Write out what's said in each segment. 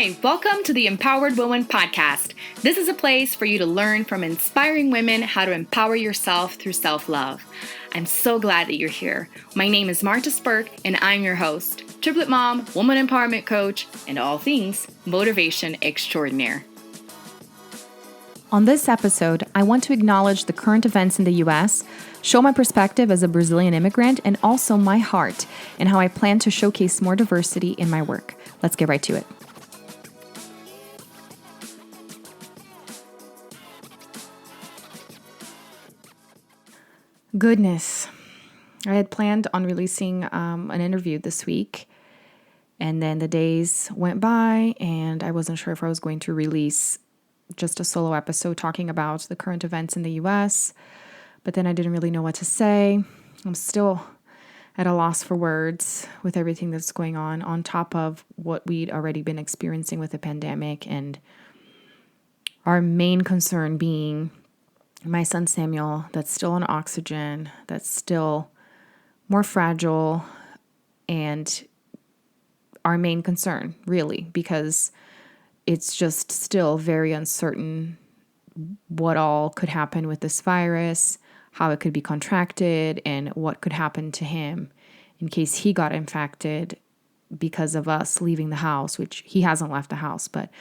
Hi, welcome to the Empowered Woman Podcast. This is a place for you to learn from inspiring women how to empower yourself through self-love. I'm so glad that you're here. My name is martaspirk, and I'm your host, triplet mom, woman empowerment coach, and all things motivation extraordinaire. On this episode, I want to acknowledge the current events in the U.S., show my perspective as a Brazilian immigrant, and also my heart and how I plan to showcase more diversity in my work. Let's get right to it. Goodness. I had planned on releasing an interview this week, and then the days went by, and I wasn't sure if I was going to release just a solo episode talking about the current events in the U.S., but then I didn't really know what to say. I'm still at a loss for words with everything that's going on top of what we'd already been experiencing with the pandemic, and our main concern being my son Samuel, that's still on oxygen, that's still more fragile, and our main concern, really, because it's just still very uncertain what all could happen with this virus, how it could be contracted, and what could happen to him in case he got infected because of us leaving the house, which he hasn't left the house, but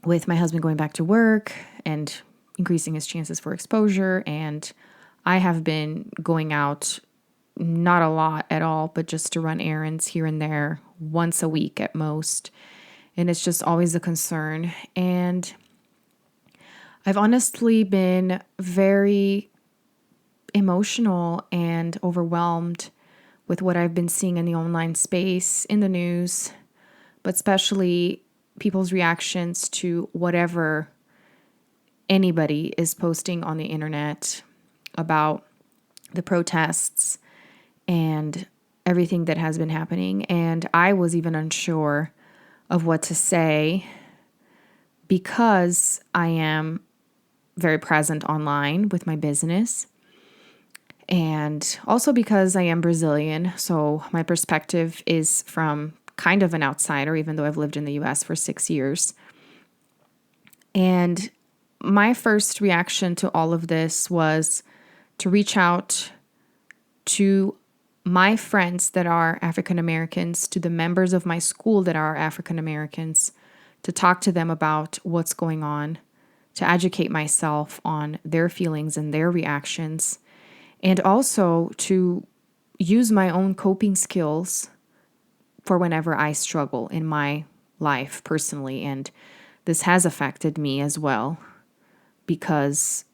with my husband going back to work and increasing his chances for exposure. And I have been going out, not a lot at all, but just to run errands here and there once a week at most. And it's just always a concern. And I've honestly been very emotional and overwhelmed with what I've been seeing in the online space, in the news, but especially people's reactions to whatever anybody is posting on the internet about the protests and everything that has been happening. And I was even unsure of what to say because I am very present online with my business, and also because I am Brazilian, so my perspective is from kind of an outsider, even though I've lived in the US for 6 years. And my first reaction to all of this was to reach out to my friends that are African Americans, to the members of my school that are African Americans, to talk to them about what's going on, to educate myself on their feelings and their reactions, and also to use my own coping skills for whenever I struggle in my life personally. And this has affected me as well because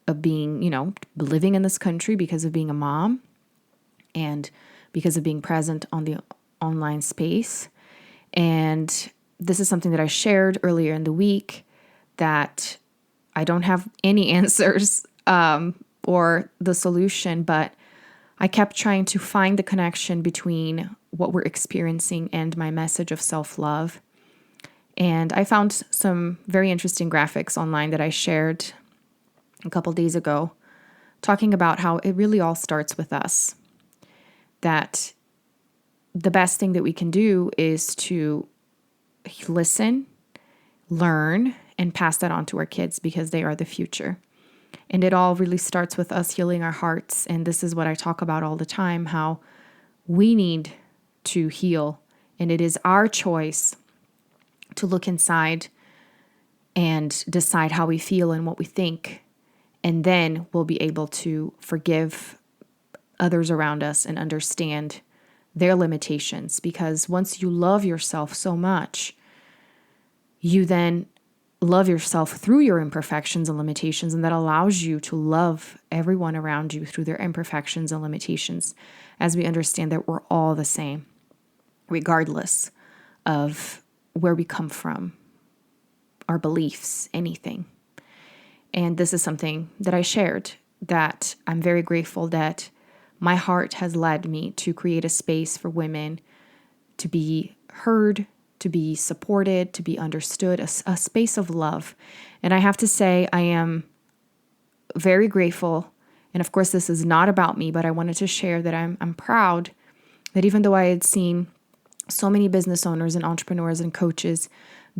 of being, living in this country, because of being a mom, and because of being present on the online space. And this is something that I shared earlier in the week, that I don't have any answers or the solution, but I kept trying to find the connection between what we're experiencing and my message of self-love. And I found some very interesting graphics online that I shared a couple days ago, talking about how it really all starts with us. That the best thing that we can do is to listen, learn, and pass that on to our kids, because they are the future. And it all really starts with us healing our hearts. And this is what I talk about all the time, how we need to heal. And it is our choice to look inside and decide how we feel and what we think. And then we'll be able to forgive others around us and understand their limitations. Because once you love yourself so much, you then love yourself through your imperfections and limitations, and that allows you to love everyone around you through their imperfections and limitations, as we understand that we're all the same, regardless of where we come from, our beliefs, anything. And this is something that I shared, that I'm very grateful that my heart has led me to create a space for women to be heard, to be supported, to be understood, a space of love. And I have to say, I am very grateful. And of course, this is not about me, but I wanted to share that I'm proud that even though I had seen so many business owners and entrepreneurs and coaches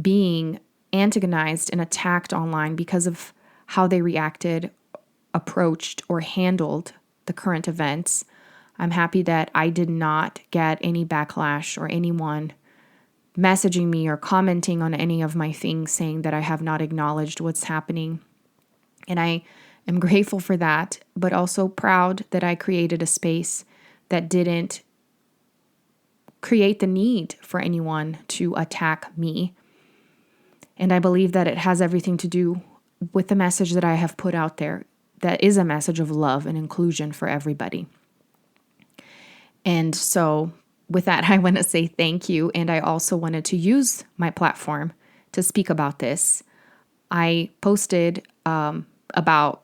being antagonized and attacked online because of how they reacted, approached, or handled the current events. I'm happy that I did not get any backlash or anyone messaging me or commenting on any of my things saying that I have not acknowledged what's happening. And I am grateful for that, but also proud that I created a space that didn't create the need for anyone to attack me. And I believe that it has everything to do with the message that I have put out there, that is a message of love and inclusion for everybody. And so with that, I want to say thank you. And I also wanted to use my platform to speak about this. I posted about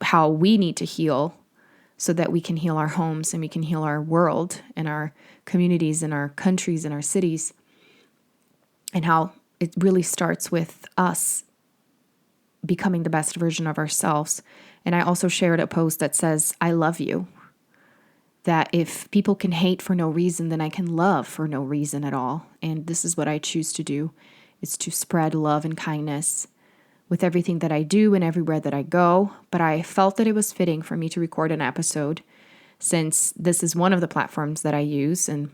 how we need to heal so that we can heal our homes and we can heal our world and our communities and our countries and our cities, and how it really starts with us becoming the best version of ourselves. And I also shared a post that says, I love you. That if people can hate for no reason, then I can love for no reason at all. And this is what I choose to do, is to spread love and kindness with everything that I do and everywhere that I go. But I felt that it was fitting for me to record an episode, since this is one of the platforms that I use and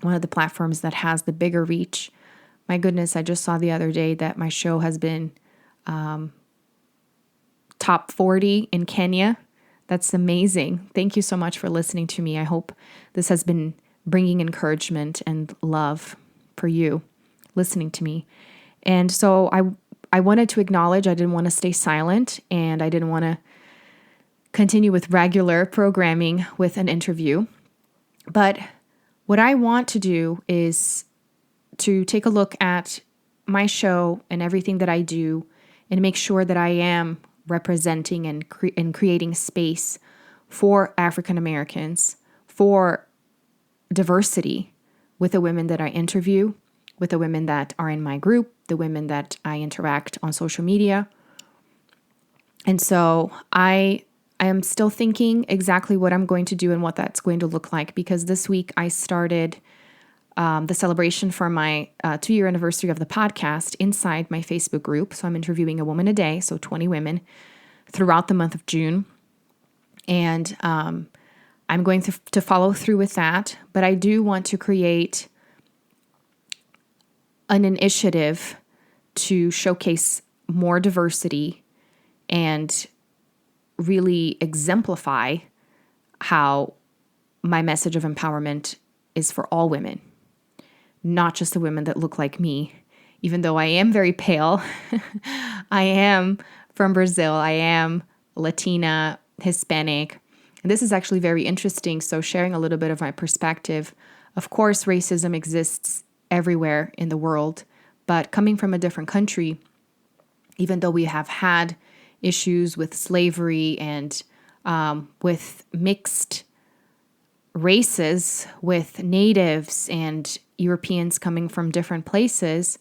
one of the platforms that has the bigger reach. My goodness, I just saw the other day that my show has been top 40 in Kenya. That's amazing. Thank you so much for listening to me. I hope this has been bringing encouragement and love for you listening to me. And so I wanted to acknowledge, I didn't want to stay silent, and I didn't want to continue with regular programming with an interview. But what I want to do is to take a look at my show and everything that I do and make sure that I am representing and creating space for African Americans, for diversity with the women that I interview, with the women that are in my group, the women that I interact on social media. And so I am still thinking exactly what I'm going to do and what that's going to look like, because this week I started the celebration for my 2-year anniversary of the podcast inside my Facebook group. So I'm interviewing a woman a day, so 20 women throughout the month of June. And I'm going to follow through with that. But I do want to create an initiative to showcase more diversity and really exemplify how my message of empowerment is for all women, not just the women that look like me. Even though I am very pale, I am from Brazil, I am Latina, Hispanic. And this is actually very interesting. So sharing a little bit of my perspective, of course, racism exists everywhere in the world, but coming from a different country, even though we have had issues with slavery and with mixed races, with natives and Europeans coming from different places,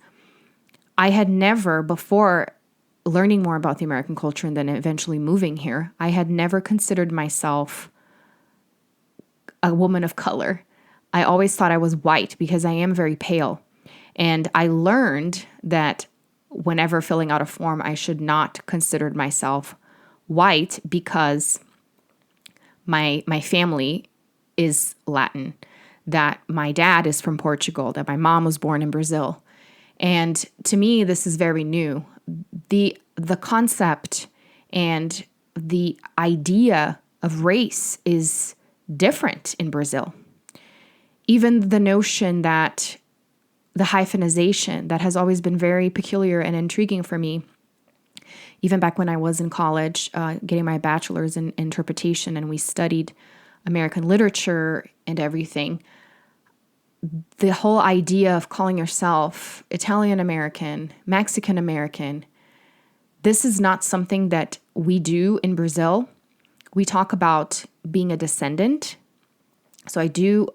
I had never, before learning more about the American culture and then eventually moving here, I had never considered myself a woman of color. I always thought I was white because I am very pale. And I learned that whenever filling out a form, I should not consider myself white because my family is Latin, that my dad is from Portugal, that my mom was born in Brazil. And to me, this is very new. The concept and the idea of race is different in Brazil. Even the notion that the hyphenization that has always been very peculiar and intriguing for me, even back when I was in college, getting my bachelor's in interpretation, and we studied American literature and everything. The whole idea of calling yourself Italian American, Mexican American, this is not something that we do in Brazil. We talk about being a descendant. So I do,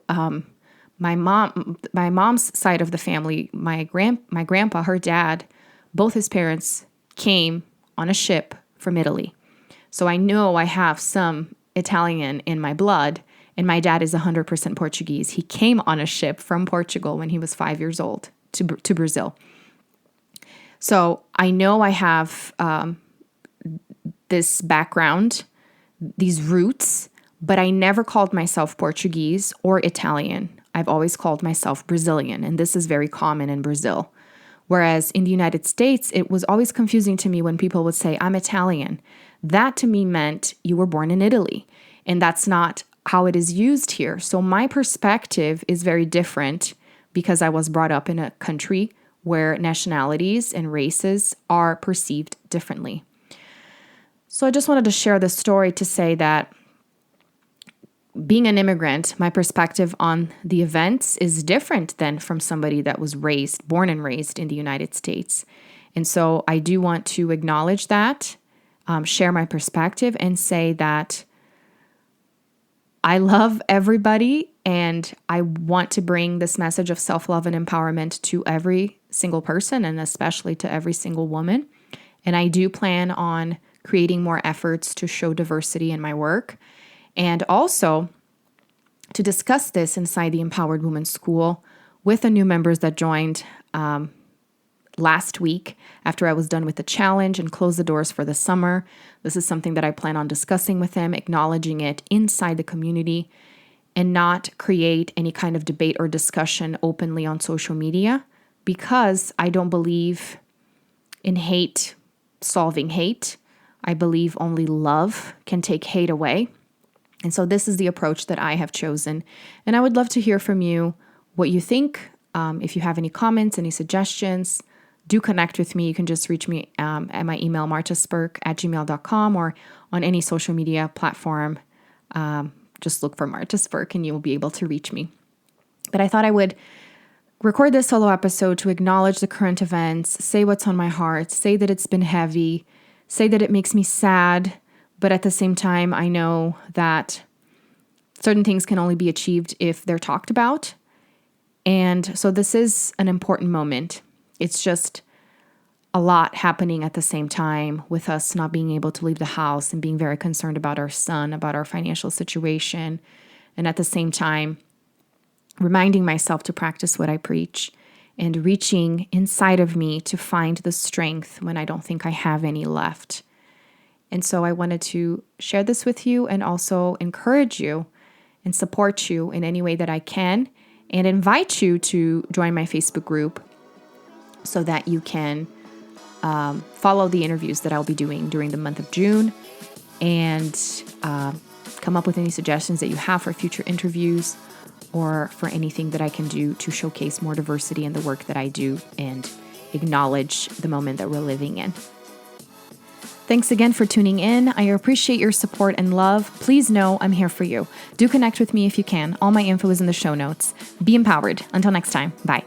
my mom's side of the family, my grandpa, her dad, both his parents came on a ship from Italy. So I know I have some Italian in my blood, And my dad is 100% Portuguese. He came on a ship from Portugal when he was 5 years old to Brazil. So I know I have this background, these roots, but I never called myself Portuguese or Italian. I've always called myself Brazilian, and this is very common in Brazil. Whereas in the United States, it was always confusing to me when people would say, I'm Italian. That to me meant you were born in Italy, and that's not how it is used here. So my perspective is very different because I was brought up in a country where nationalities and races are perceived differently. So I just wanted to share this story to say that being an immigrant, my perspective on the events is different than from somebody that was born and raised in the United States. And so I do want to acknowledge that, share my perspective, and say that I love everybody and I want to bring this message of self-love and empowerment to every single person and especially to every single woman. And I do plan on creating more efforts to show diversity in my work. And also to discuss this inside the Empowered Woman School with the new members that joined last week after I was done with the challenge and closed the doors for the summer. This is something that I plan on discussing with them, acknowledging it inside the community and not create any kind of debate or discussion openly on social media because I don't believe in hate solving hate. I believe only love can take hate away. And so this is the approach that I have chosen. And I would love to hear from you what you think. If you have any comments, any suggestions, do connect with me. You can just reach me at my email, martaspirk@gmail.com, or on any social media platform. Just look for martaspirk and you will be able to reach me. But I thought I would record this solo episode to acknowledge the current events, say what's on my heart, say that it's been heavy, say that it makes me sad. But at the same time, I know that certain things can only be achieved if they're talked about. And so this is an important moment. It's just a lot happening at the same time with us not being able to leave the house and being very concerned about our son, about our financial situation. And at the same time, reminding myself to practice what I preach and reaching inside of me to find the strength when I don't think I have any left. And so I wanted to share this with you and also encourage you and support you in any way that I can and invite you to join my Facebook group so that you can follow the interviews that I'll be doing during the month of June and come up with any suggestions that you have for future interviews or for anything that I can do to showcase more diversity in the work that I do and acknowledge the moment that we're living in. Thanks again for tuning in. I appreciate your support and love. Please know I'm here for you. Do connect with me if you can. All my info is in the show notes. Be empowered. Until next time. Bye.